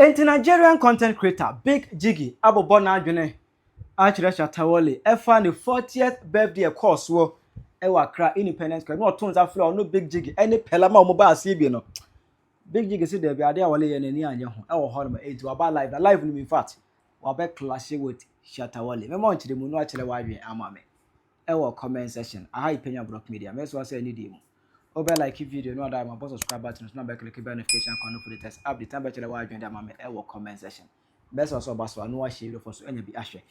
Nigerian content creator Big Jiggy abobona adwene achire Shatta Wale efa ne 40th birthday course wo ewa Accra Independence Square no tons aflo no Big Jiggy any pelama o mo ba ase bi no Big Jiggy say there be ade Wale ye nani anye ho ewo ho no e to aba live no in fact wa be clash with Shatta Wale me mo nchire mu no achire wa adwen ama me ewo comment section aha Penyah block media me so say any dey mu over like video no other my boss subscribe button so na click the notification icon for the test update time better wa adwen da ma me ewo comment section best also baso no wa share for so anya bi ahwe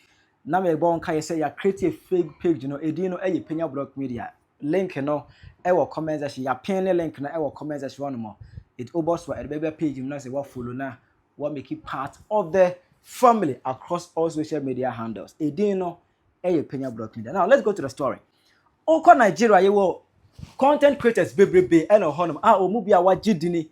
na me bon kai say ya create a fake page no edin no Penyah block media link no ewo comment section ya pin link na ewo comment section one more it obos for the page no say what follow na what make it part of the family across all social media handles edin no Penyah block media. Now let's go to the story. Oko Nigeria ye wo content creators bebrebe and honum omu bia wagidini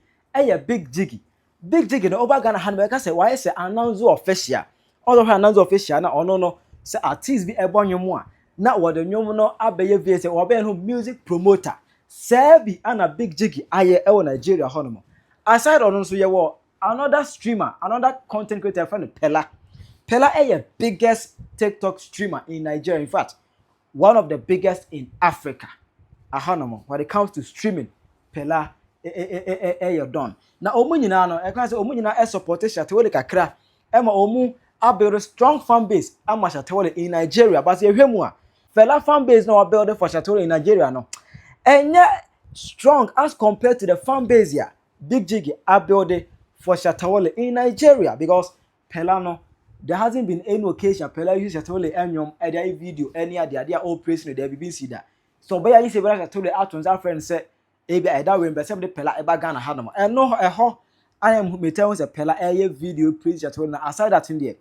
Big Jiggy. Big Jiggy no over Ghana hand say why say announce official. All of announce official na ono no say artist bi ebo nwom a na wo de nwom no abeye vie say wo be no music promoter. Sebi ana Big Jiggy aye ewo Nigeria honum. Aside ono so ye wo another streamer, another content creator friend Penyah. Penyah biggest TikTok streamer in Nigeria. In fact, one of the biggest in Africa. When it comes to streaming, Penyah you're done. Now, omu nyina no, I can say omu nyina support Shatta Wale kakra. Ema omu build a strong fan base ama Shatta Wale in Nigeria. But you hear more. Penyah fan base no build for Shatta Wale in Nigeria no. And strong as compared to the fan base here. Big Jiggy build for Shatta Wale in Nigeria because Penyah no. There hasn't been any occasion Penyah use Shatta Wale anyom any video any idea they are all praising the BBC that. So by you say Shatta Wale out on our friend say e be that way but say the Penyah eba Ghana ha no. And no I am me tell say Penyah video praise Shatta Wale aside that in there.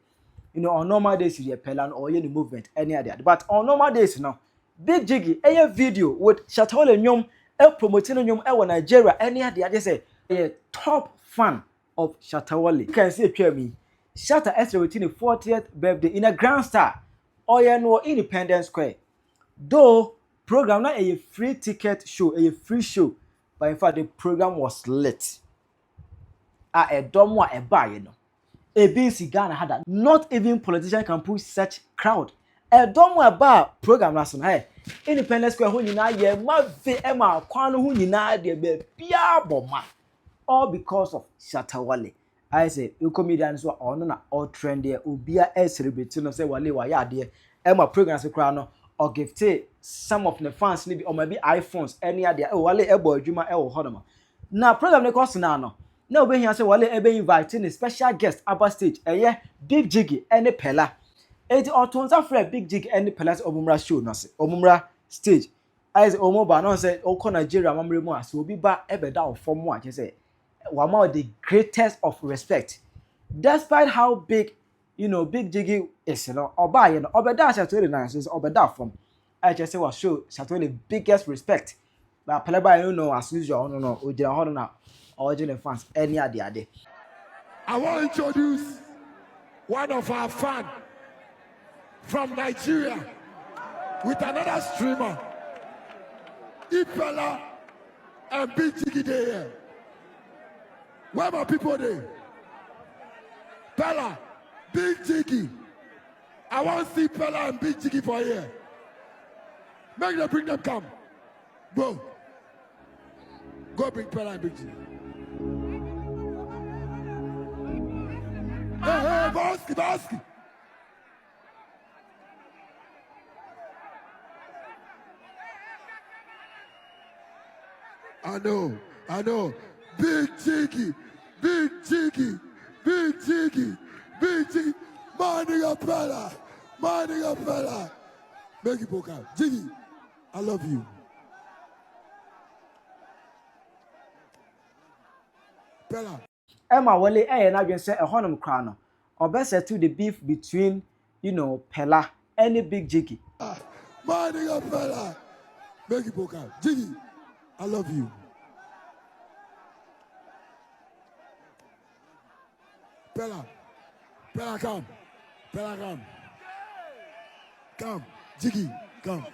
You know on normal days you Penyah or any movement any idea. But on normal days now Big Jiggy video with Shatta Wale nyom promoting nyom e Nigeria any idea they say a top fan of Shatta Wale. You can see it me. Shatta celebrating the 40th birthday in a grand style. No Independence Square. Though program not a free ticket show, a free show, but in fact the program was lit. A dumb a buy, you know. A BC Ghana had that. Not even politician can push such crowd. A dumb a bar program last night. Independence Square who na ye ma ve Emma Kwano who na de be pia bomba. All because of Shatta Wale. I say you comedians who are on all trend there ubia celebrating no say Wale wa ya de Emma programs kra no or gift some of the fans maybe or maybe iPhones any idea Wale ebo adwuma wo hodoma na program ne cost na no na obe hia say Wale ebe inviting a special guest upper stage Big Jiggy any Penyah eti otonza frɛ Big Jiggy any Penyah omumra show no say omumra stage I say omoba no say oko Nigeria mamre mu ase obi ba ebe da ofom mu a say one more the greatest of respect. Despite how big, Big Jiggy is, Oba, Obeda Shatta Wale nice, Obeda from. I just say was show Shatta Wale the biggest respect. But Penyah, as usual, no, Ujina original fans, any other day. I want to introduce one of our fans from Nigeria with another streamer, Penyah and Big Jiggy there. Where my people there? Penyah, Big Jiggy. I want to see Penyah and Big Jiggy for here. Make them bring them come. Bro. Go bring Penyah and Big Jiggy. Hey, Baski. I know. Big Jiggy. Minding a Penyah. Make it book out. Jiggy, I love you. Penyah. Emma Wale na dwen say honum kra no. Obese to the beef between, Penyah and Big Jiggy. Minding a Penyah. Make it book out. Jiggy, I love you. Penyah, come. Come, Jiggy, come.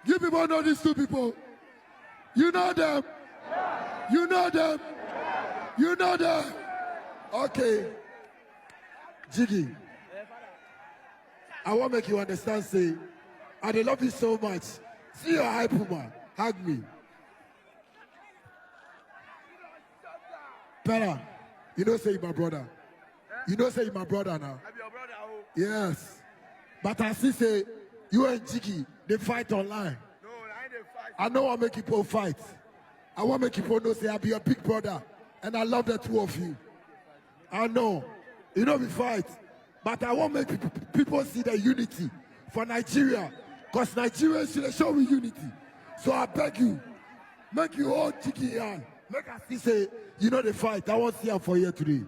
You people know these two people. You know them. You know them. You know them. Okay. Jiggy. I want to make you understand, say, I love you so much. See your hype, man. Hug me. Penyah, you know say you my brother. You know say you my brother now. I'm your brother. Oh. Yes. But I see say you and Jiggy, they fight online. No, I ain't fight. I know I make people fight. I want to make people know say I be your big brother. And I love the two of you. I know. You know we fight. But I want to make people see the unity for Nigeria. Because Nigeria should show me unity. So I beg you, make you hold Jiggy hand. Make us see say, you know the fight. I want to see her for here today.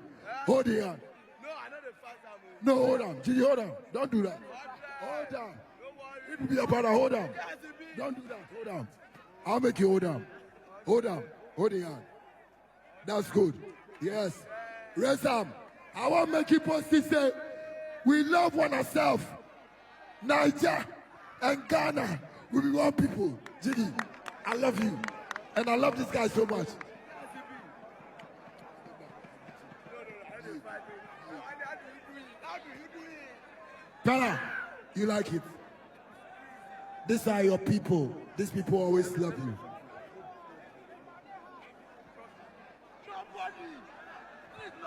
Hold the hand. No, I know the fight. No, hold on. Jiggy, hold on. Don't do that. Hold on. It will be your brother. Hold on. Don't do that. Hold on. I'll make you hold on. Hold on. Hold the hand. That's good. Yes. Raise up. I want to make people see say, we love one ourselves. Niger and Ghana will be one people. Jiggy, I love you. And I love this guy so much. Penyah, you like it? These are your people. These people always love you.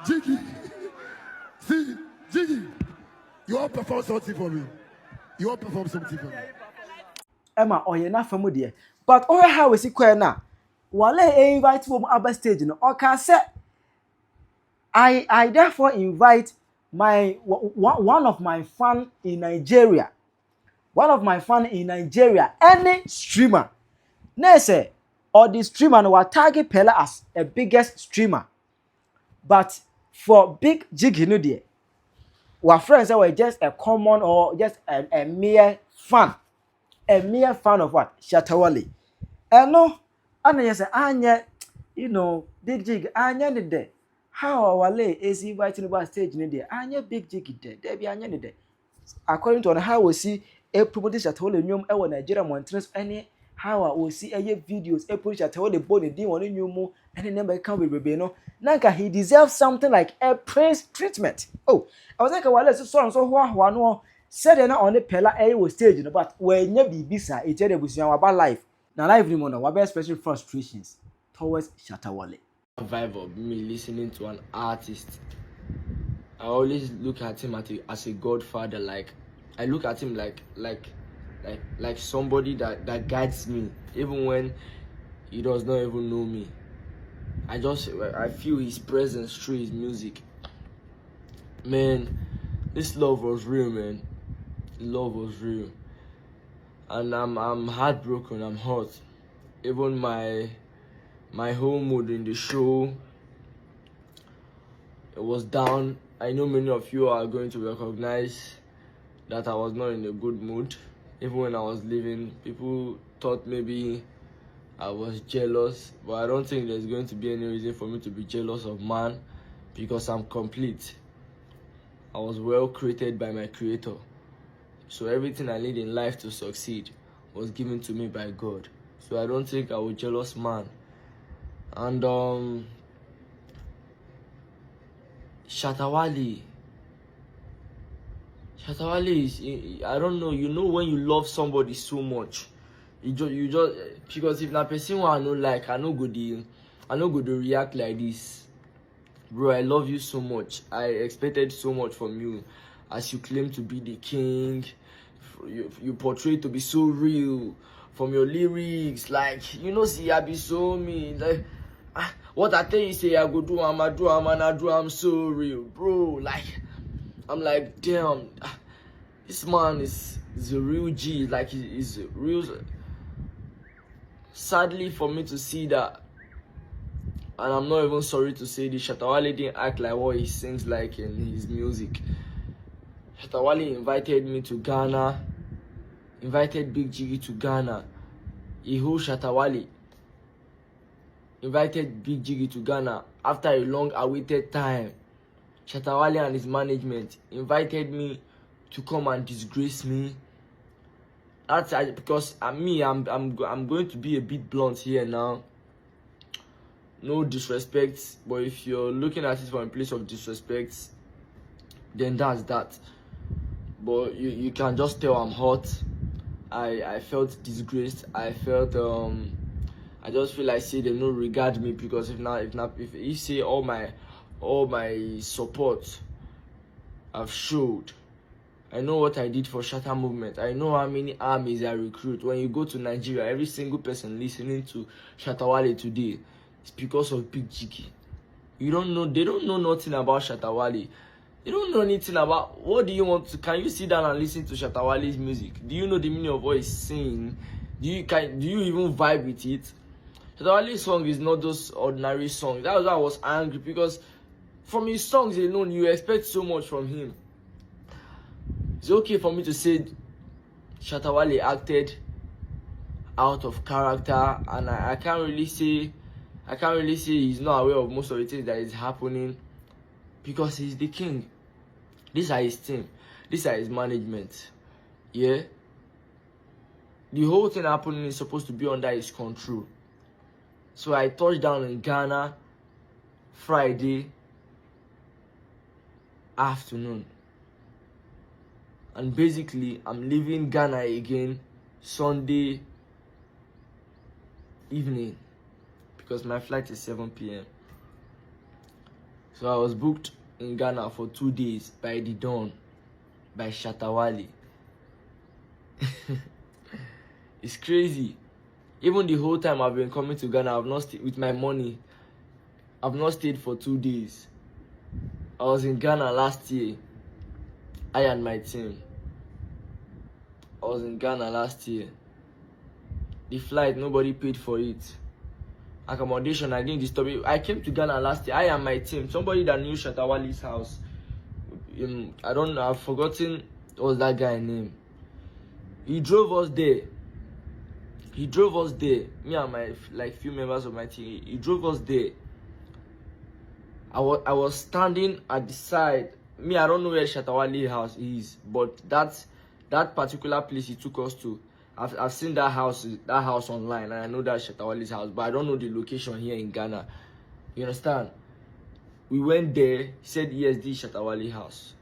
Jiggy, see, Jiggy, you want to perform something for me? You want to perform something for me? Emma, oh yeah, not familiar. But oh, how is it quite now? Wale invite from upper stage, no. Okay, say I therefore invite my one of my fan in Nigeria. One of my fan in Nigeria, any streamer. Next, or the streamer no will target Penyah as a biggest streamer. But for big Jiggy no there, our friends were just a common or just a mere fan. A mere fan of what? Shatta Wale. And no, and yes, anya, you know, big Jig, anya ni de. How Wale is inviting about stage ni de. Anya big Jig de. There be anya ni de. According to how we see a promoting Shatta Wale nyom ewo Nigeria mountains any how we see a videos a push Shatta Wale body di one nyom any number can be rebe no. Nanka he deserves something like a praise treatment. Oh, I was like Wale so hoa no said na on the Penyah was stage no, but when you be bisa it tell the about life. Now life ni mo no, what especially frustrations towards Shatta Wale. Vibe of me listening to an artist. I always look at him as a godfather. Like I look at him like somebody that guides me, even when he does not even know me. I feel his presence through his music. Man, this love was real, man. Love was real, and I'm heartbroken. I'm hurt. Even my whole mood in the show, it was down. I know many of you are going to recognize that I was not in a good mood. Even when I was leaving, people thought maybe I was jealous, but I don't think there's going to be any reason for me to be jealous of man, because I'm complete. I was well created by my creator. So everything I need in life to succeed was given to me by God. So I don't think I was jealous man. And Shatta Wale is, I don't know, you know when you love somebody so much, you just because if na person I no like, I no go to react like this. Bro, I love you so much. I expected so much from you, as you claim to be the king. You portray to be so real from your lyrics. Like, you know, see, I be so mean. Like, what I tell you, say I go do, I'm so real, bro. Like, I'm like, damn, this man is a real G. Like, he's real. Sadly for me to see that, and I'm not even sorry to say this, Shatta Wale didn't act like what he sings like in his music. Shatta Wale invited me to Ghana, invited Big Jiggy to Ghana. Iho Shatta Wale invited Big Jiggy to Ghana after a long awaited time. Shatta Wale and his management invited me to come and disgrace me. That's because I'm going to be a bit blunt here now. no disrespect, but if you're looking at it from a place of disrespect, then that's that. But you can just tell I'm hot. I felt disgraced. I felt I just feel like say they no regard me, because if you say all my support I've showed. I know what I did for Shatta movement. I know how many armies I recruit. When you go to Nigeria, every single person listening to Shatta Wale today is because of Big Jiggy. They don't know nothing about Shatta Wale. You don't know anything about, what do you want to, can you sit down and listen to Shatta Wale's music? Do you know the meaning of what he's saying? Do you even vibe with it? Shatta Wale's song is not those ordinary songs. That was why I was angry, because from his songs alone, you expect so much from him. It's okay for me to say Shatta Wale acted out of character, and I can't really say he's not aware of most of the things that is happening, because he's the king. These are his team. These are his management. Yeah. The whole thing happening is supposed to be under his control. So I touched down in Ghana Friday afternoon. And basically, I'm leaving Ghana again Sunday evening, because my flight is 7 p.m. So I was booked in Ghana for 2 days by the Dawn, by Shatta Wale. It's crazy. Even the whole time I've been coming to Ghana, I've not stayed with my money. I've not stayed for 2 days. I was in Ghana last year. I and my team. I was in Ghana last year. The flight, nobody paid for it. Accommodation, I didn't disturb it. I came to Ghana last year. I and my team. Somebody that knew Shatta Wale's house. I don't know. I've forgotten what's that guy's name. He drove us there. Me and my few members of my team. He drove us there. I was standing at the side. Me, I don't know where Shatta Wale's house is, but that particular place he took us to, I've seen that house online, and I know that's Shatta Wale's house, but I don't know the location here in Ghana. You understand? We went there. He said, yes, this is Shatta Wale's house.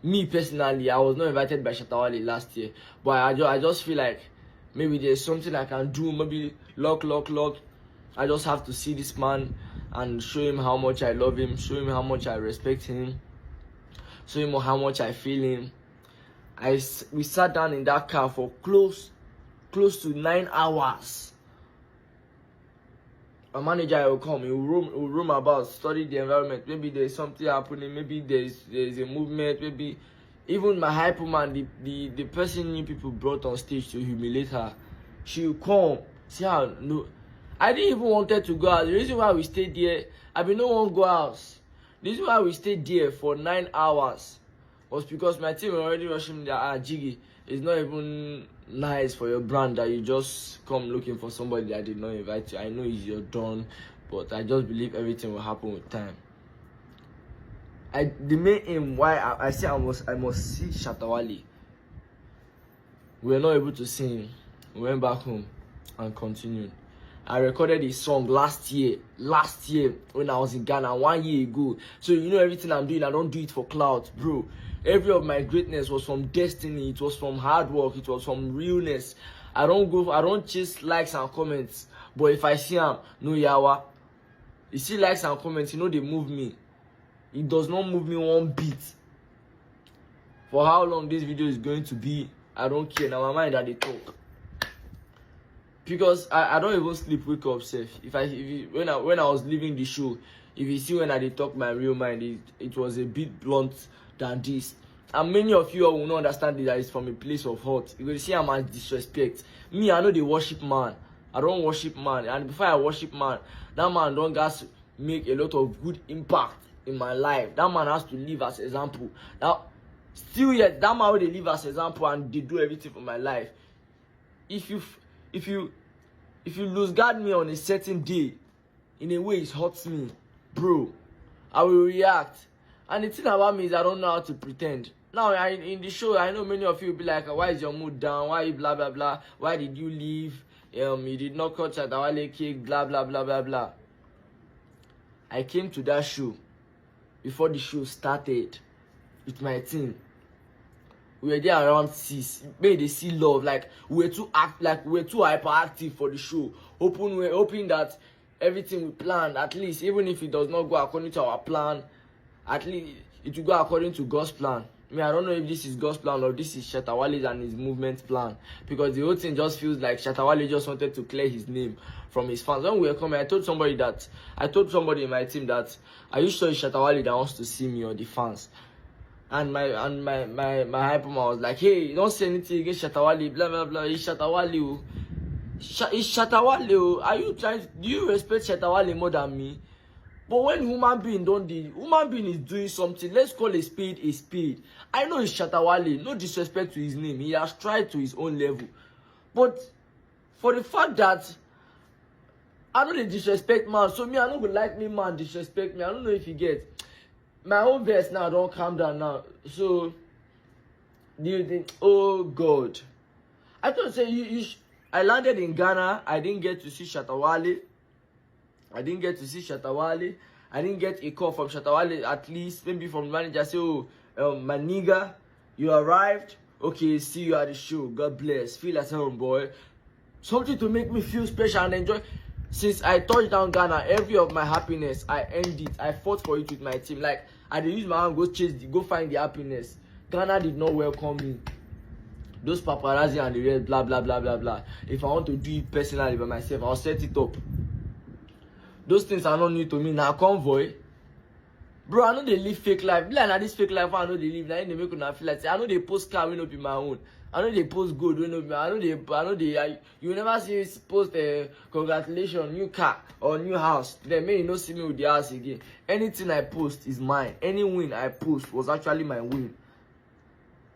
Me personally, I was not invited by Shatta Wale last year, but I just feel like maybe there's something I can do. Maybe lock. I just have to see this man and show him how much I love him, show him how much I respect him, show him how much I feel him. We sat down in that car for close to 9 hours. A manager will come, he will roam about, study the environment. Maybe there's something happening, maybe there's a movement, maybe even my hyper man, the person you people brought on stage to humiliate her, she will come. See how no, I didn't even wanted to go out. The reason why we stayed there, I mean, no one go out. The reason why we stayed there for 9 hours was because my team were already rushing me that Jiggy, it's not even nice for your brand that you just come looking for somebody that did not invite you. I know it's your done, but I just believe everything will happen with time. The main aim why I say I must see Shatta Wale. We were not able to sing. We went back home and continued. I recorded a song last year when I was in Ghana 1 year ago. So you know everything I'm doing, I don't do it for clout, bro. Every of my greatness was from destiny. It was from hard work. It was from realness. I don't chase likes and comments. But if I see them, no yawa. You see likes and comments, you know they move me. It does not move me one bit. For how long this video is going to be, I don't care. Now my mind that they talk. Because I don't even sleep, wake up safe. When I was leaving the show, if you see when I did talk my real mind, it was a bit blunt than this. And many of you all will not understand that it's from a place of hurt. You will see I'm as disrespect. Me, I know the worship man. I don't worship man. And before I worship man, that man don't guys make a lot of good impact in my life. That man has to live as example. Now, still yet, that man will live as example and they do everything for my life. If you lose guard me on a certain day, in a way it hurts me, bro, I will react. And the thing about me is I don't know how to pretend. Now, in the show, I know many of you will be like, why is your mood down? Why you blah, blah, blah? Why did you leave? You did not cut Shatta Wale cake, blah, blah, blah, blah, blah. I came to that show before the show started with my team. We were there around 6. Made they see love. Like we were too hyperactive for the show. Hoping that everything we planned, at least, even if it does not go according to our plan, at least it will go according to God's plan. I mean, I don't know if this is God's plan or this is Shatta Wale and his movement plan, because the whole thing just feels like Shatta Wale just wanted to clear his name from his fans. When we were coming, I told somebody in my team that, are you sure it's Shatta Wale that wants to see me or the fans? And my hyper man was like, hey, don't say anything against Shatta Wale, blah blah blah. It's Shatta Wale. It's Shatta Wale. Are you trying? Do you respect Shatta Wale more than me? But when human being is doing something, let's call a spade a spade. I know it's Shatta Wale. No disrespect to his name. He has tried to his own level. But for the fact that I know they disrespect man, so me I don't like me man disrespect me. I don't know if you get. My own verse now don't calm down now. So do you think, oh God, I thought say I landed in Ghana. I didn't get to see Shatta Wale. I didn't get a call from Shatta Wale, at least maybe from the manager. Say, oh, my nigga, you arrived. Okay, see you at the show. God bless. Feel at home, boy. Something to make me feel special and enjoy. Since I touched down Ghana, every of my happiness, I earned it. I fought for it with my team. Like, I did use my hand, go find the happiness. Ghana did not welcome me. Those paparazzi and the rest, blah, blah, blah, blah, blah. If I want to do it personally by myself, I'll set it up. Those things are not new to me. Now, convoy. Bro, I know they live fake life. Like, this fake life, I know they live. Now, they make me feel like, I know they post car, will not be my own. I know they post good, will not be my own. You never see me post congratulations, new car or new house. Then may you not see me with the house again. Anything I post is mine. Any win I post was actually my win.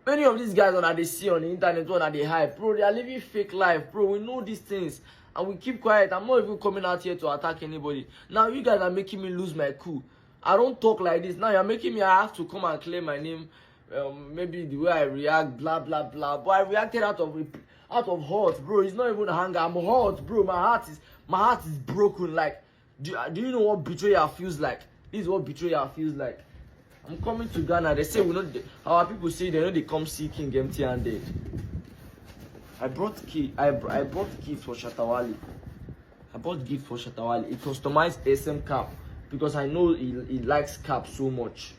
Many of these guys on they see on the internet, on they hype, bro, they are living fake life, bro. We know these things. And we keep quiet. I'm not even coming out here to attack anybody. Now you guys are making me lose my cool. I don't talk like this. Now you're making me, I have to come and claim my name. Maybe the way I react, blah blah blah. But I reacted out of hurt, bro. It's not even anger. I'm hurt, bro. My heart is broken. Like, do you know what betrayal feels like? This is what betrayal feels like. I'm coming to Ghana. They say our people say they know they come seeking empty-handed. I brought gifts for Shatta Wale. A customized SM cap because I know he likes cap so much.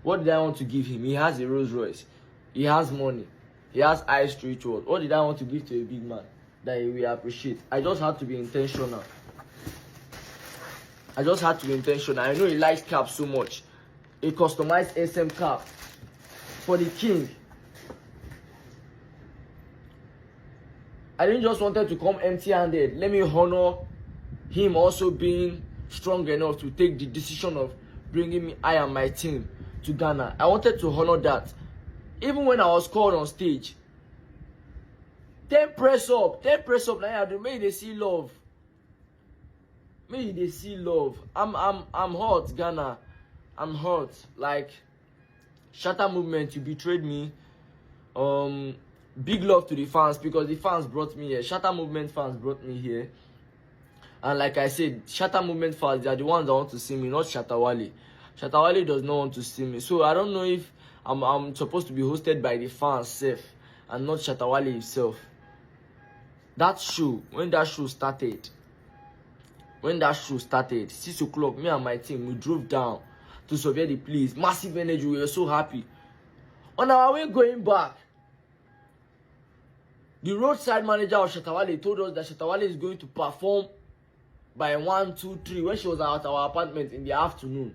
What did I want to give him? He has a Rolls Royce. He has money. He has ice rituals. What did I want to give to a big man that he will appreciate? I just had to be intentional. I know he likes cap so much. A customized SM cap for the king. I didn't just wanted to come empty-handed. Let me honor him also being strong enough to take the decision of bringing me, I and my team, to Ghana. I wanted to honor that. Even when I was called on stage, 10 press up. Now may they see love. I'm hurt, Ghana. I'm hurt. Like, Shatta movement, you betrayed me. Big love to the fans because the fans brought me here. Shatta movement fans brought me here. And like I said, Shatta movement fans, they are the ones that want to see me, not Shatta Wale. Shatta Wale does not want to see me. So I don't know if I'm supposed to be hosted by the fans self and not Shatta Wale himself. That show, when that show started, 6 o'clock, me and my team, we drove down to survey the place. Massive energy, we were so happy. On our way going back, the roadside manager of Shatta Wale told us that Shatta Wale is going to perform by 1, 2, 3 when she was at our apartment in the afternoon.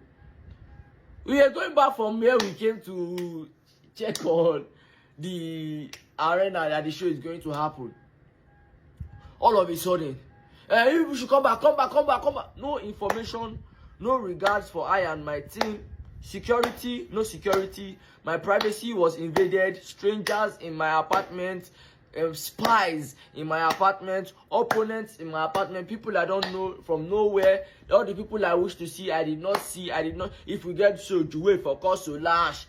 We were going back from where we came to check on the arena that the show is going to happen. All of a sudden, you should come back. No information, no regards for I and my team. Security, no security. My privacy was invaded. Strangers in my apartment. Spies in my apartment, opponents in my apartment, people I don't know from nowhere. All the people I wish to see, I did not see. If we get so to wait for cause to lash,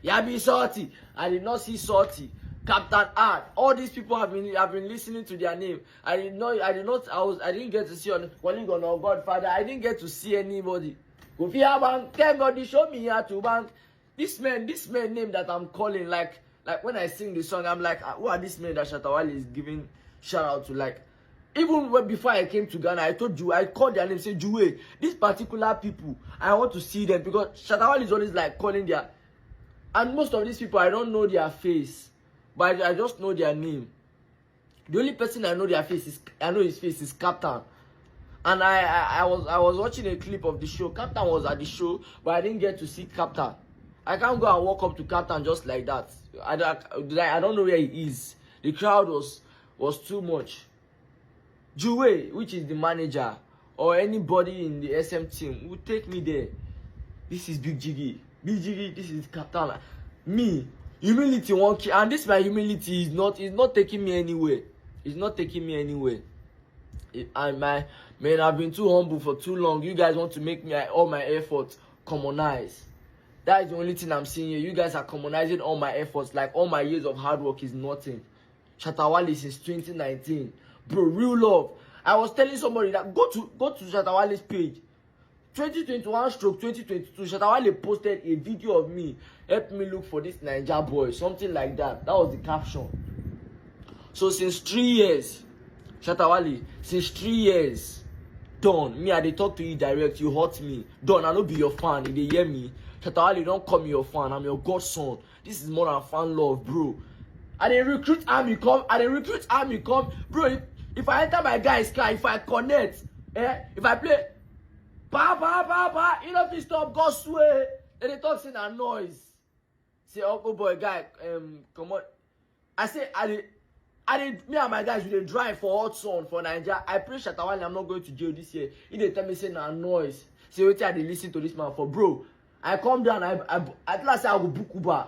Yabi Salty, I did not see Salty. Captain Art. All these people have been listening to their name. I didn't get to see on colleague or Godfather. I didn't get to see anybody. Kofi Abang, thank God, they showed me here to bank. This man name that I'm calling, like when I sing the song, I'm like, who are these men that Shatta Wale is giving shout out to? Like, even before I came to Ghana, I called their name, say Juwe, these particular people, I want to see them, because Shatta Wale is always like calling their, and most of these people I don't know their face, but I just know their name. The only person I know his face is Captain. And I was watching a clip of the show. Captain was at the show, but I didn't get to see Captain. I can't go and walk up to Captain just like that. I don't know where he is. The crowd was too much. Juwe, which is the manager, or anybody in the SM team, will take me there. This is Big Jiggy. Big Jiggy, this is Captain. Me, humility won't kill. And this my humility is not taking me anywhere. It's not taking me anywhere. Man, I've been too humble for too long. You guys want to make me all my efforts commonize. That is the only thing I'm seeing here. You guys are commonizing all my efforts, like all my years of hard work is nothing. Shatta Wale since 2019. Bro, real love. I was telling somebody that go to Shatta Wale's page. 2021/2022, Shatta Wale posted a video of me. Help me look for this Niger boy. Something like that. That was the caption. So since 3 years, Shatta Wale, since 3 years, Don, me, I dey talk to you direct, you hurt me. Don, I no be your fan, you dey hear me? Shatta Wale, don't call me your fan, I'm your godson. This is more than fan love, bro. I dey recruit army come. Bro, if I enter my guy's car, if I connect, if I play, you know if you stop, go sway. Then they talk saying a noise. Say, oh boy, guy, come on. I say, me and my guys, we dey drive for hot sun for Nigeria. I pray Shatta Wale, I'm not going to jail this year. He dey tell me say na noise. Say wait till I dey listen to this man for, bro. I come down, at last I go book Uber.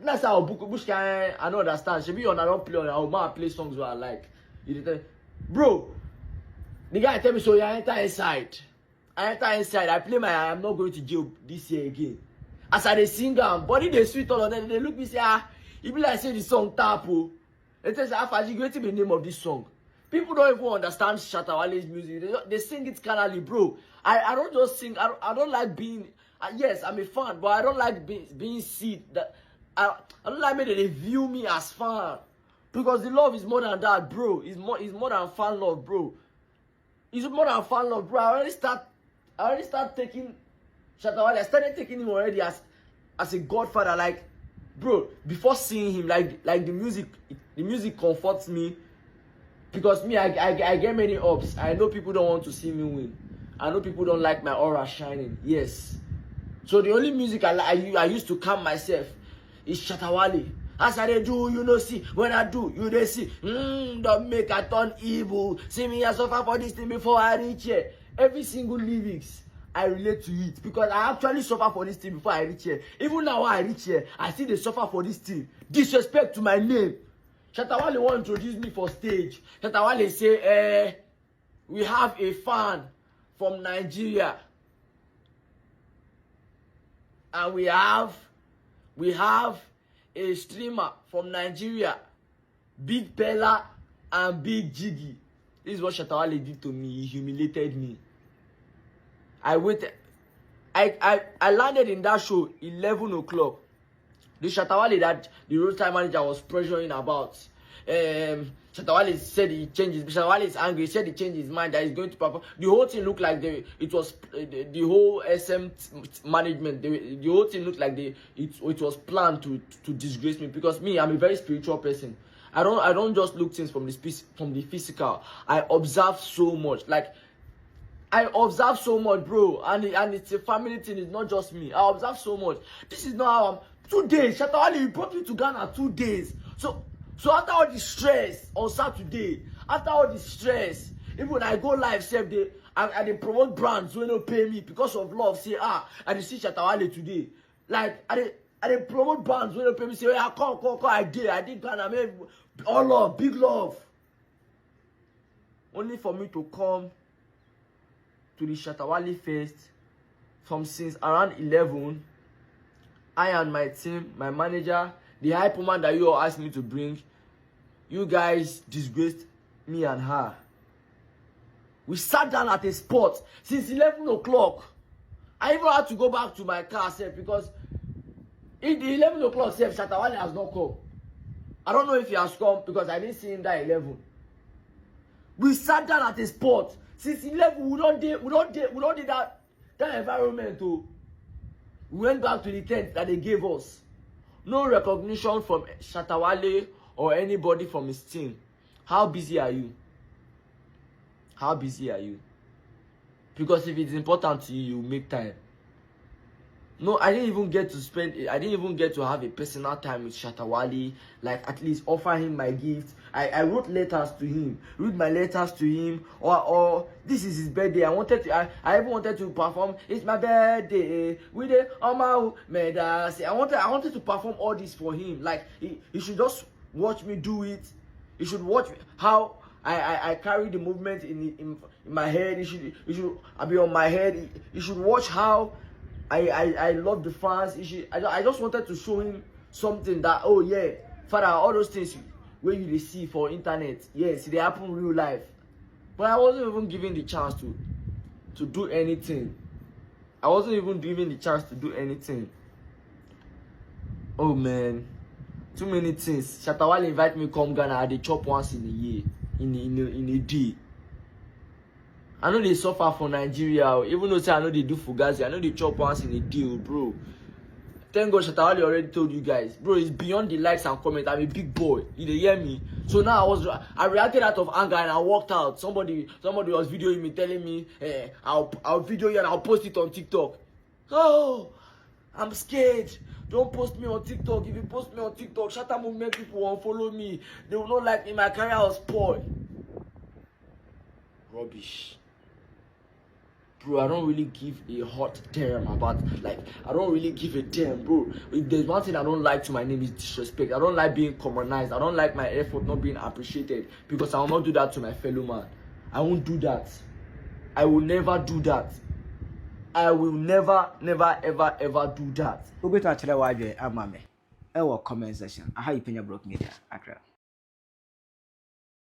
Last I go book Uber. I don't understand. She be on, I don't play on. I will play songs where I like. He dey tell me, bro. The guy tell me, so you enter inside. I enter inside. I play my. I'm not going to jail this year again. As I dey sing am, body dey sweet all of them. They look me say, e be like say the song tap o. It says, Afaji, wetin be the name of this song? People don't even understand Shatta Wale's music. They sing it carnally, bro. I don't just sing. I don't like being. Yes, I'm a fan, but I don't like being seen. That I don't like me that they view me as fan, because the love is more than that, bro. It's more than fan love, bro. It's more than fan love, bro. I already start taking Shatta Wale. I started taking him already as a godfather, like. Bro, before seeing him, like the music comforts me, because me, I get many ups. I know people don't want to see me win. I know people don't like my aura shining. Yes. So the only music I used to calm myself is Shatta Wale. As I do, you know, see. When I do, you they see. Don't make I turn evil. See me, I suffer for this thing before I reach here. Every single lyrics, I relate to it, because I actually suffer for this thing before I reach here. Even now when I reach here, I still they suffer for this thing. Disrespect to my name. Shatta Wale want to introduce me for stage. Shatta Wale say, we have a fan from Nigeria. And we have a streamer from Nigeria. Big Penyah and Big Jiggy. This is what Shatta Wale did to me. He humiliated me. I waited. I landed in that show 11 o'clock. The Shatta Wale that the roadside manager was pressuring about. Shatta Wale said he changed his. Shatta Wale is angry. He said he changed his mind that he's going to perform. The whole thing looked like the whole SM management. The whole thing looked like it was planned to disgrace me, because me, I'm a very spiritual person. I don't just look things from the physical. I observe so much. Like, I observe so much, bro, and it's a family thing. It's not just me. I observe so much. This is not how I'm. 2 days, Shatta Wale, you brought me to Ghana 2 days. So after all the stress on Saturday, after all the stress, even when I go live, I they promote brands who don't pay me because of love. Say I dey see Shatta Wale today. Like I dey promote brands who don't pay me. Say come, I did Ghana, man. All love, big love. Only for me to come to the Shatta Wale Fest from since around 11. I and my team, my manager, The hype woman that you all asked me to bring, you guys disgraced me and her. We sat down at a spot since 11 o'clock. I even had to go back to my car because in the 11 o'clock Shatta Wale has not come. I don't know if he has come because I didn't see him that 11. We sat down at a spot since 11. We don't did that environment too. We went back to the tent that they gave us. No recognition from Shatta Wale or anybody from his team. How busy are you? How busy are you? Because if it's important to you, you make time. No, I didn't even get to have a personal time with Shatta Wale, like at least offer him my gift. I wrote letters to him, read my letters to him, or this is his birthday. I even wanted to perform, it's my birthday, with it on my medals. I wanted to perform all this for him. Like he should just watch me do it. He should watch how I carry the movement in my head. He should be on my head. He should watch how I love the fans. I just wanted to show him something that, oh yeah, Father, all those things where you see for internet, yes, they happen in real life. But I wasn't even given the chance to do anything. I wasn't even given the chance to do anything. Oh man, too many things. Shatta Wale invite me come Ghana. They chop once in a year, in a day. I know they suffer for Nigeria, even though I know they do fugazi. I know they chop once in a deal, bro. Thank God Shatta Wale already told you guys, bro. It's beyond the likes and comments. I'm a big boy. You hear me? So now I reacted out of anger and I walked out. Somebody was videoing me, telling me, I'll video you and I'll post it on TikTok. Oh, I'm scared. Don't post me on TikTok. If you post me on TikTok, Shatta movement people won't follow me. They will not like me. My career will spoil. Rubbish. Bro, I don't really give a hot damn about, like, I don't really give a damn, bro. If there's one thing I don't like to my name is disrespect. I don't like being commonized. I don't like my effort not being appreciated, because I will not do that to my fellow man. I won't do that. I will never do that. I will never, ever do that. Who better tell why you are, comment section. I how you Penyah broke media. Accra.